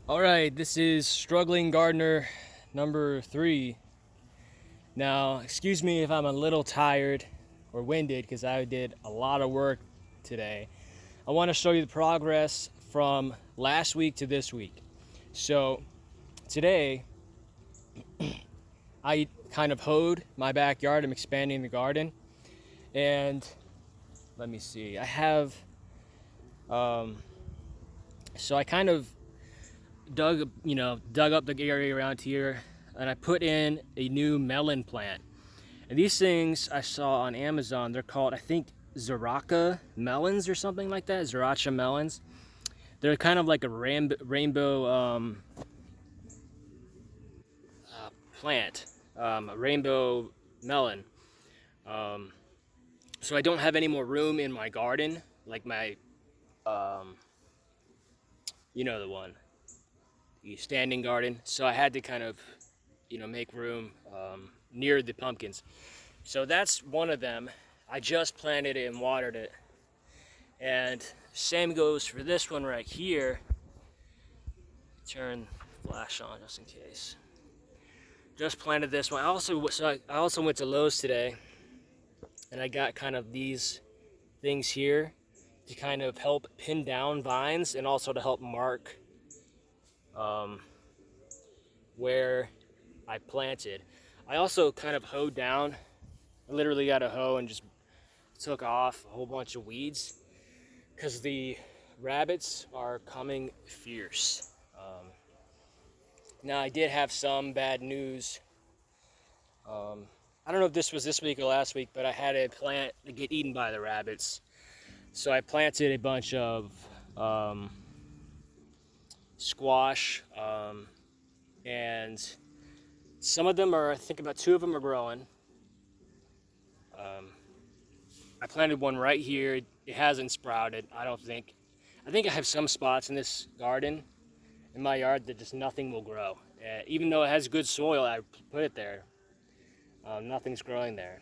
All right, this is Struggling Gardener number 3. Now, excuse me if I'm a little tired or winded because I did a lot of work today. I want to show you the progress from last week to this week. So, today I kind of hoed my backyard. I'm expanding the garden. And let me see, I have, so I kind of dug up the area around here, and I put in a new melon plant. And these things I saw on Amazon, they're called, I think, Zaraca melons or something like that. Zaracha melons. They're kind of like a rainbow plant, a rainbow melon. Um, so I don't have any more room in my garden, like my, the one, the standing garden. So I had to kind of, make room near the pumpkins. So that's one of them. I just planted it and watered it. And same goes for this one right here. Turn the flash on just in case. Just planted this one. I also went to Lowe's today, and I got kind of these things here to kind of help pin down vines and also to help mark where I planted. I also kind of hoed down. I literally got a hoe and just took off a whole bunch of weeds because the rabbits are coming fierce. Now I did have some bad news. I don't know if this was this week or last week, but I had a plant to get eaten by the rabbits. So I planted a bunch of squash, and some of them are, I think about 2 of them are growing. I planted one right here. It hasn't sprouted, I don't think. I think I have some spots in this garden, in my yard, that just nothing will grow. Even though it has good soil, I put it there. Nothing's growing there.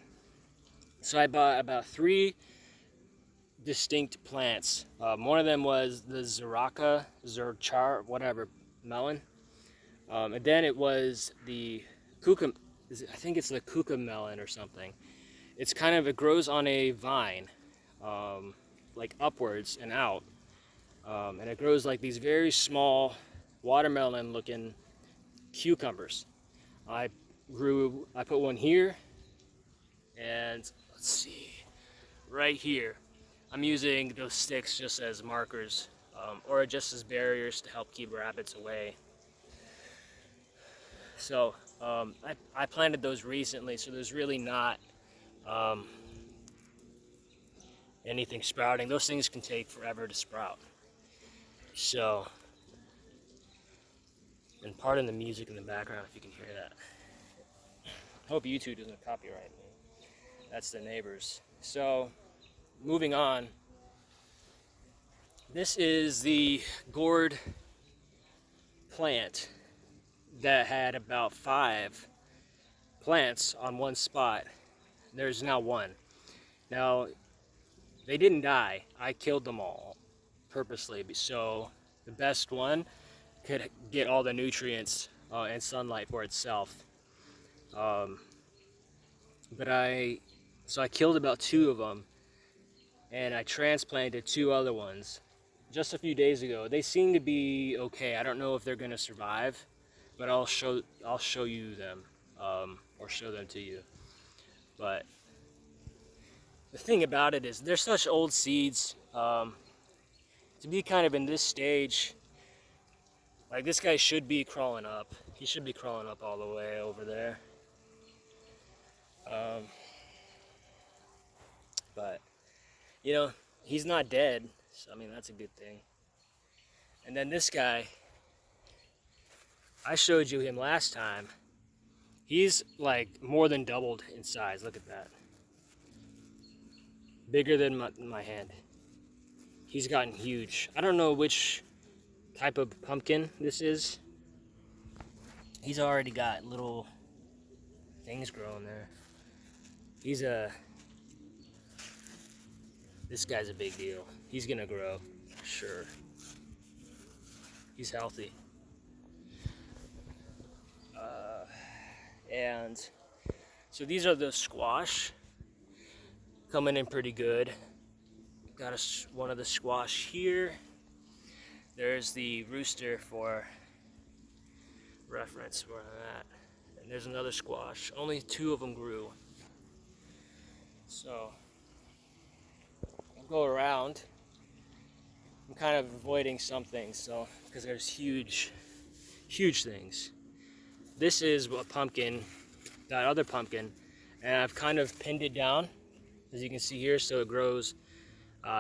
So I bought about 3 distinct plants. One of them was the Zaraca, whatever, melon. And then it was the I think it's the Cucamelon or something. It grows on a vine, like upwards and out. And it grows like these very small watermelon looking cucumbers. I put one here, and let's see, right here. I'm using those sticks just as markers, or just as barriers to help keep rabbits away. So I planted those recently, so there's really not anything sprouting. Those things can take forever to sprout. So, and pardon the music in the background if you can hear that. Hope YouTube doesn't copyright me. That's the neighbors. So, moving on. This is the gourd plant that had about 5 plants on one spot. There's now 1. Now, they didn't die. I killed them all purposely, so the best one could get all the nutrients and sunlight for itself. So I killed about 2 of them, and I transplanted 2 other ones just a few days ago. They seem to be okay. I don't know if they're gonna survive, but I'll show you them, or show them to you. But the thing about it is they're such old seeds, to be kind of in this stage. Like, this guy should be crawling up. He should be crawling up all the way over there. But, he's not dead. So, I mean, that's a good thing. And then this guy, I showed you him last time. He's like more than doubled in size. Look at that. Bigger than my hand. He's gotten huge. I don't know which type of pumpkin this is. He's already got little things growing there. This guy's a big deal. He's gonna grow, sure. He's healthy. And so these are the squash, coming in pretty good. Got one of the squash here. There's the rooster for reference where I'm at. And there's another squash. Only 2 of them grew. So I'll go around. I'm kind of avoiding some things, so because there's huge things. This is a pumpkin, that other pumpkin, and I've kind of pinned it down, as you can see here, so it grows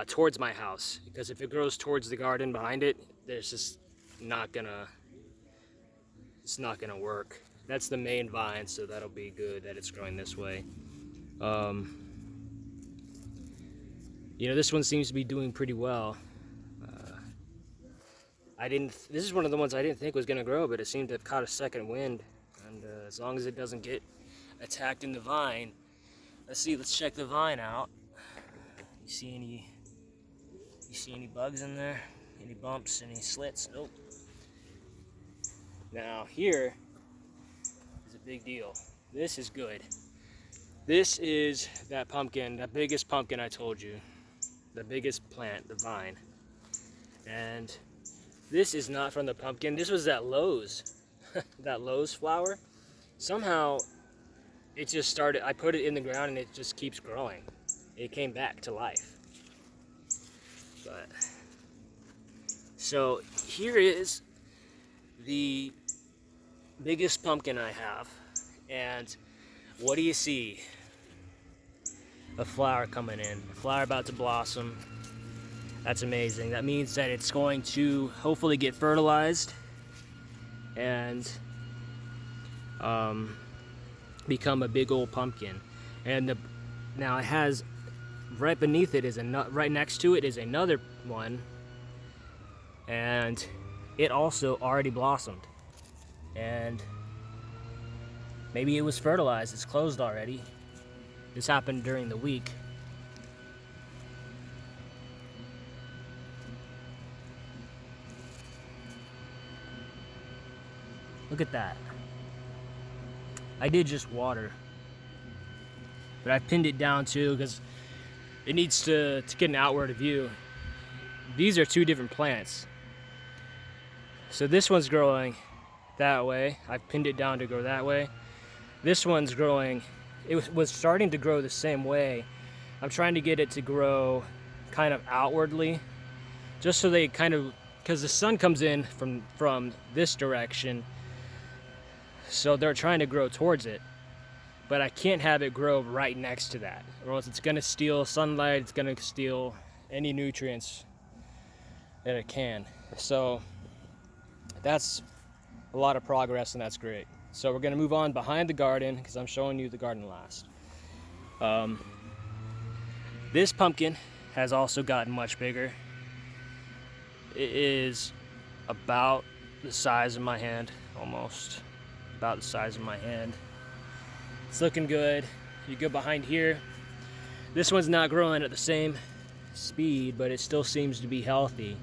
towards my house. Because if it grows towards the garden behind it, there's just it's not gonna work. That's the main vine, so that'll be good that it's growing this way. You know, this one seems to be doing pretty well. This is one of the ones I didn't think was gonna grow, but it seemed to have caught a second wind. And as long as it doesn't get attacked in the vine, let's check the vine out. You see any bugs in there? Any bumps, any slits? Nope. Now here is a big deal. This is good. This is that pumpkin, that biggest pumpkin I told you. The biggest plant, the vine. And this is not from the pumpkin. This was that Lowe's, that Lowe's flower. Somehow it just started, I put it in the ground and it just keeps growing. It came back to life. But, so here is the biggest pumpkin I have. And what do you see? A flower coming in, a flower about to blossom. That's amazing. That means that it's going to hopefully get fertilized and become a big old pumpkin. And now it has, right beneath it is right next to it is another one, and it also already blossomed. And maybe it was fertilized. It's closed already. This happened during the week. Look at that. I did just water, but I pinned it down too because it needs to get an outward view. These are 2 different plants. So this one's growing that way. I pinned it down to grow that way. This one's growing, it was starting to grow the same way. I'm trying to get it to grow kind of outwardly, just so they kind of, because the sun comes in from this direction, so they're trying to grow towards it. But I can't have it grow right next to that, or else it's gonna steal sunlight, it's gonna steal any nutrients that it can. So that's a lot of progress, and that's great. So we're gonna move on behind the garden, because I'm showing you the garden last. This pumpkin has also gotten much bigger. It is about the size of my hand, almost. About the size of my hand. It's looking good. You go behind here. This one's not growing at the same speed, but it still seems to be healthy.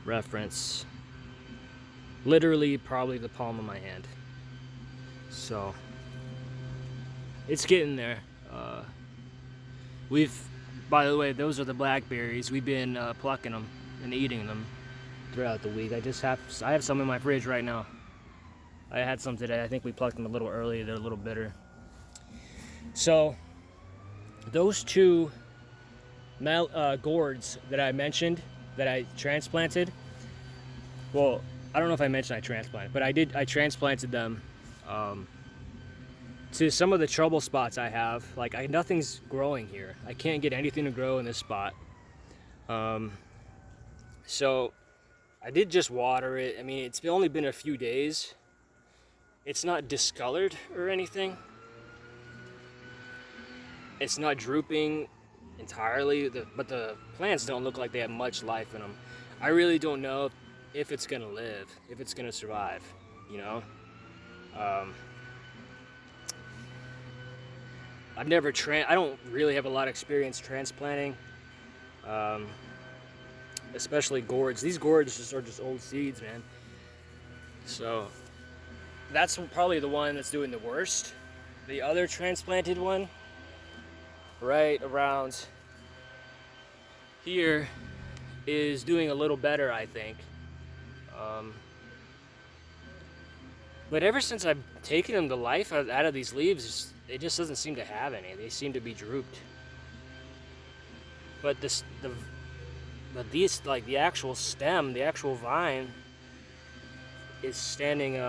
Reference. Literally probably the palm of my hand. So it's getting there. By the way, those are the blackberries. We've been plucking them and eating them throughout the week. I have some in my fridge right now. I had some today. I think we plucked them a little early. They're a little bitter. So those 2 gourds that I mentioned that I transplanted, well, I don't know if I mentioned I transplanted, but I transplanted them to some of the trouble spots I have. Like, nothing's growing here. I can't get anything to grow in this spot. So I did just water it. I mean, it's only been a few days. It's not discolored or anything. It's not drooping entirely, but the plants don't look like they have much life in them. I really don't know if it's gonna live, if it's gonna survive, you know? I don't really have a lot of experience transplanting, especially gourds. These gourds are just old seeds, man. So that's probably the one that's doing the worst. The other transplanted one, right around here, is doing a little better, I think. But ever since I've taken them, the life out of these leaves, it just doesn't seem to have any. They seem to be drooped. But these, like the actual stem, the actual vine, is standing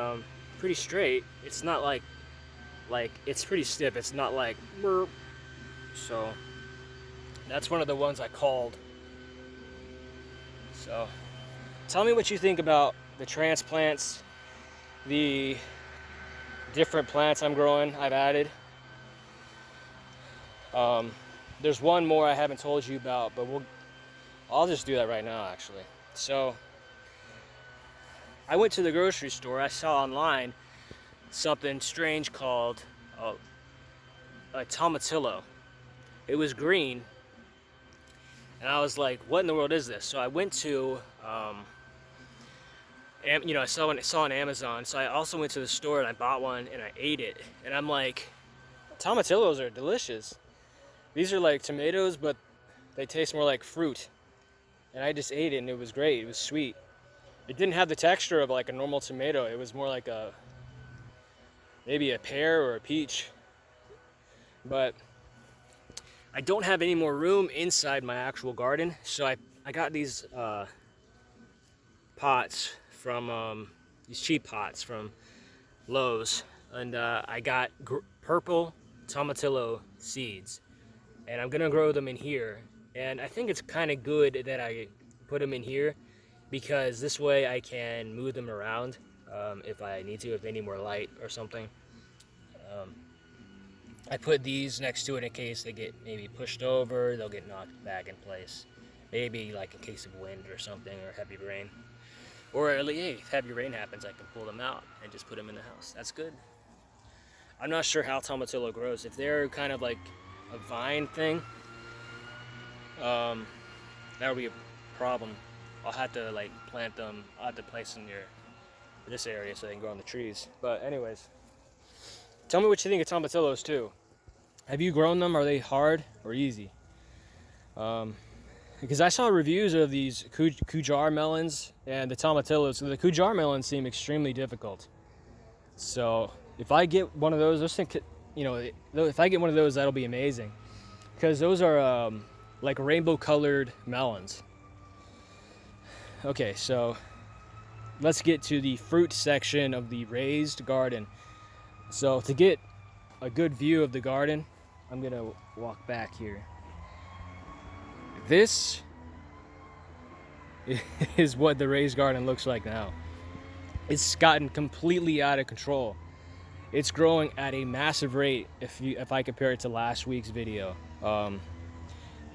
pretty straight. It's not like it's pretty stiff. It's not like burp. So that's one of the ones I called. So tell me what you think about the transplants, the different plants I'm growing, I've added. There's one more I haven't told you about, but I'll just do that right now, actually. So I went to the grocery store. I saw online something strange called a Tomatillo. It was green, and I was like, what in the world is this? So I went to I saw it on Amazon. So I also went to the store and I bought one and I ate it. And I'm like, Tomatillos are delicious. These are like tomatoes, but they taste more like fruit. And I just ate it and it was great. It was sweet. It didn't have the texture of like a normal tomato. It was more like maybe a pear or a peach. But I don't have any more room inside my actual garden. So I got these pots from these cheap pots from Lowe's. And I got purple Tomatillo seeds. And I'm gonna grow them in here. And I think it's kind of good that I put them in here, because this way I can move them around if I need to, if they need more light or something. I put these next to it in case they get maybe pushed over, they'll get knocked back in place. Maybe like in case of wind or something, or heavy rain. Or hey, if heavy rain happens, I can pull them out and just put them in the house. That's good. I'm not sure how Tomatillo grows. If they're kind of like a vine thing, that would be a problem. I'll have to like plant them. I'll have to place them near this area so they can grow on the trees. But anyways, tell me what you think of Tomatillos too. Have you grown them? Are they hard or easy? Because I saw reviews of these Kajari melons and the Tomatillos. So the Kajari melons seem extremely difficult. So if I get one of those, if I get one of those, that'll be amazing. Because those are like rainbow colored melons. Okay, so let's get to the fruit section of the raised garden. So to get a good view of the garden, I'm gonna walk back here. This is what the raised garden looks like now. It's gotten completely out of control. It's growing at a massive rate if I compare it to last week's video.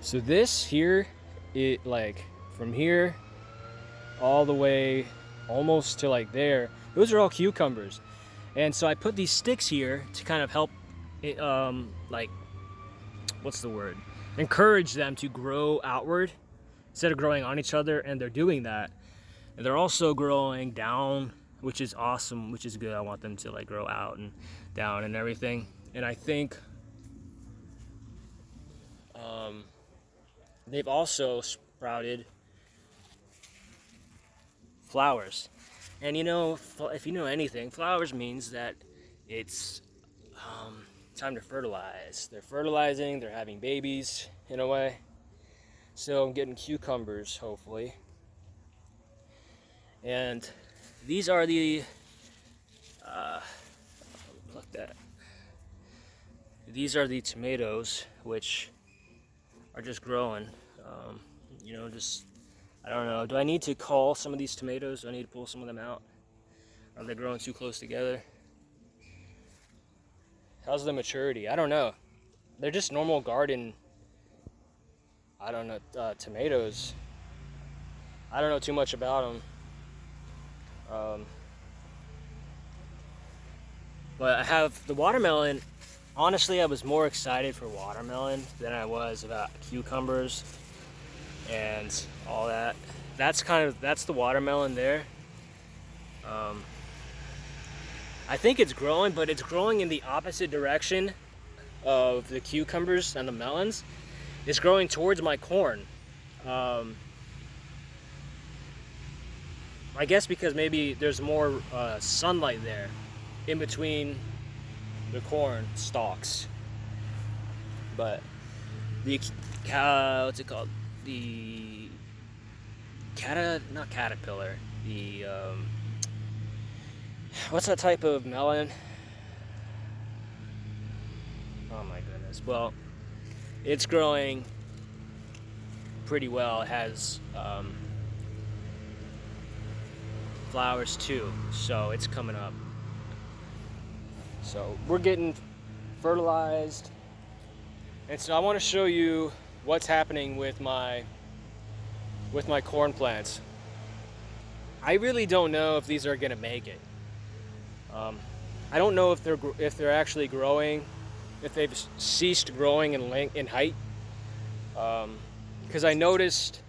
So this here, from here all the way almost to like there, those are all cucumbers. And so I put these sticks here to kind of help encourage them to grow outward instead of growing on each other, and they're doing that. And they're also growing down, which is awesome, which is good. I want them to like grow out and down and everything. And I think they've also sprouted flowers. And if you know anything, flowers means that it's time to fertilize. They're fertilizing, they're having babies in a way. So I'm getting cucumbers, hopefully. And these are the pluck that. These are the tomatoes, which are just growing. I don't know. Do I need to cull some of these tomatoes? Do I need to pull some of them out? Are they growing too close together? How's the maturity? I don't know. They're just normal garden, tomatoes. I don't know too much about them. But I have the watermelon. Honestly, I was more excited for watermelon than I was about cucumbers and all that. That's the watermelon there. I think it's growing, but it's growing in the opposite direction of the cucumbers and the melons. It's growing towards my corn. I guess because maybe there's more sunlight there in between the corn stalks. But the what's it called? The not caterpillar. The what's that type of melon? Oh my goodness. Well, it's growing pretty well. It has flowers too, so it's coming up. So we're getting fertilized, and so I want to show you what's happening with my corn plants. I really don't know if these are gonna make it. I don't know if they're actually growing, if they've ceased growing in height, because I noticed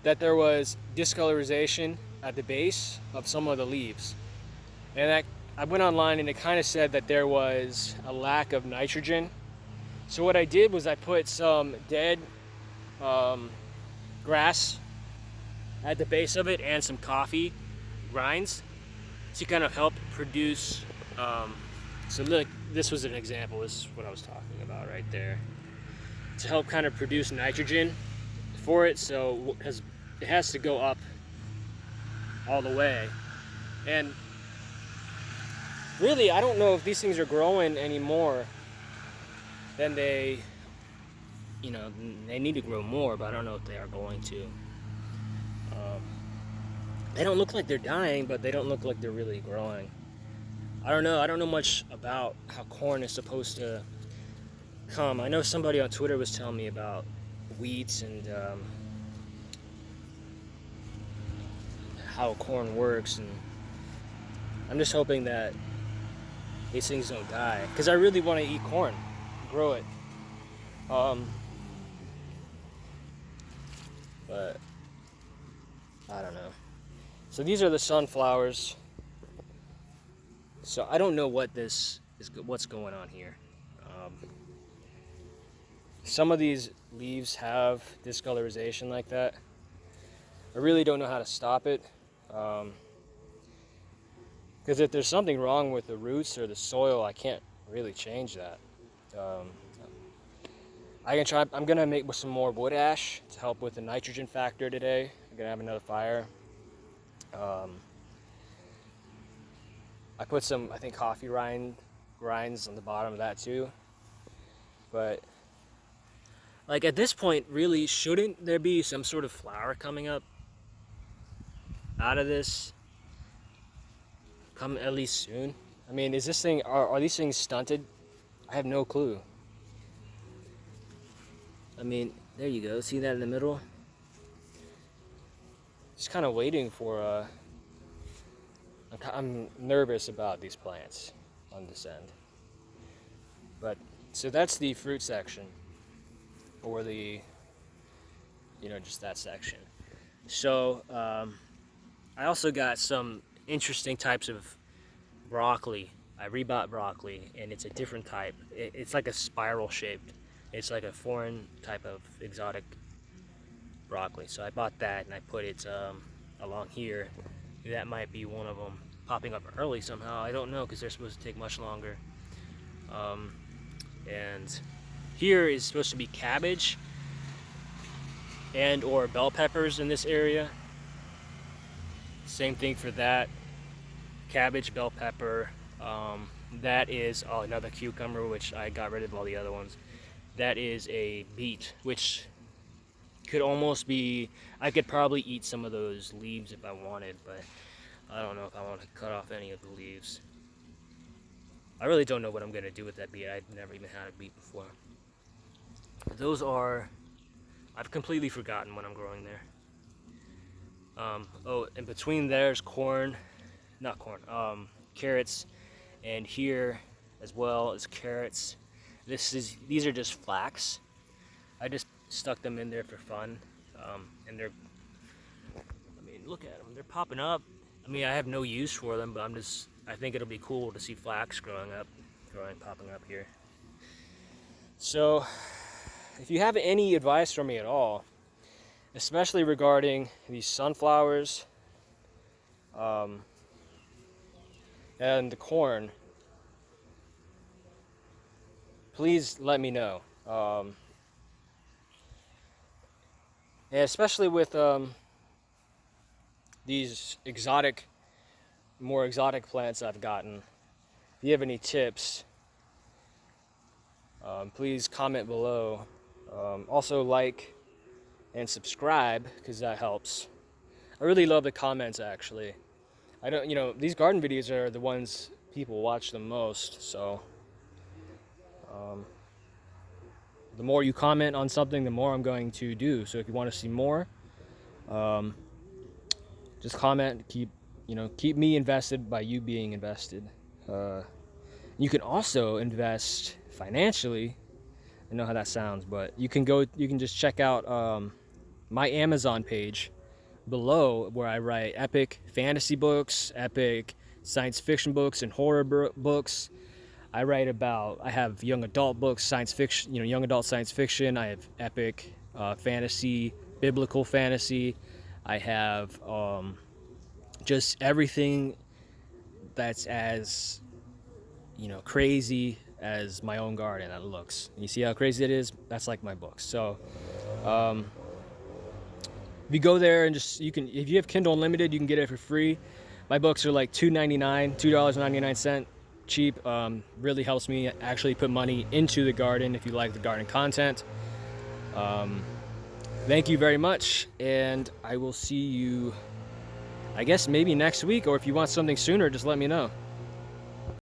that there was discoloration at the base of some of the leaves, and I went online and it kind of said that there was a lack of nitrogen. So what I did was I put some dead grass at the base of it and some coffee grinds to kind of help produce. So look, this was an example. This is what I was talking about right there. To help kind of produce nitrogen for it, so it has to go up all the way. And really, I don't know if these things are growing anymore than they need to grow more, but I don't know if they are going to. They don't look like they're dying, but they don't look like they're really growing. I don't know much about how corn is supposed to come. I know somebody on Twitter was telling me about wheat and how corn works, and I'm just hoping that these things don't die, because I really want to eat corn, grow it. But I don't know. So these are the sunflowers. So I don't know what's going on here. Some of these leaves have discolorization like that. I really don't know how to stop it. Because if there's something wrong with the roots or the soil, I can't really change that. I'm gonna make some more wood ash to help with the nitrogen factor today. I'm gonna have another fire. I put some, I think, coffee grinds on the bottom of that too. But like at this point, really, shouldn't there be some sort of flower coming up out of this? Come at least soon. I mean, is this thing, are these things stunted? I have no clue. I mean, there you go. See that in the middle? Just kind of waiting for I'm nervous about these plants on this end. But so that's the fruit section, or the, just that section. So I also got some interesting types of broccoli. I rebought broccoli, and it's a different type. It's like a spiral shaped. It's like a foreign type of exotic broccoli. So I bought that and I put it along here. That might be one of them popping up early somehow. I don't know, because they're supposed to take much longer. And here is supposed to be cabbage and or bell peppers in this area. Same thing for that. Cabbage, bell pepper. That is another cucumber, which I got rid of all the other ones. That is a beet, which could almost be, I could probably eat some of those leaves if I wanted, but I don't know if I want to cut off any of the leaves. I really don't know what I'm going to do with that beet. I've never even had a beet before. Those are, I've completely forgotten what I'm growing there. And between there's carrots, and here as well as carrots. These are just flax. I just stuck them in there for fun, and look at them, they're popping up. I mean, I have no use for them, but I'm just I think it'll be cool to see flax popping up here. So, if you have any advice for me at all, especially regarding these sunflowers and the corn, please let me know. And especially with these more exotic plants I've gotten. If you have any tips, please comment below. Also like and subscribe, because that helps. I really love the comments, actually. I don't, these garden videos are the ones people watch the most, so the more you comment on something, the more I'm going to do. So if you want to see more, just comment. Keep me invested by you being invested. You can also invest financially. I know how that sounds, but you can just check out my Amazon page below, where I write epic fantasy books, epic science fiction books, and horror books. I have young adult books, science fiction, young adult science fiction. I have epic fantasy, biblical fantasy. I have just everything that's as crazy as my own garden that looks. You see how crazy it is? That's like my books. So if you go there and if you have Kindle Unlimited, you can get it for free. My books are like $2.99, cheap. Really helps me actually put money into the garden if you like the garden content. Thank you very much, and I will see you, I guess, maybe next week, or if you want something sooner, just let me know.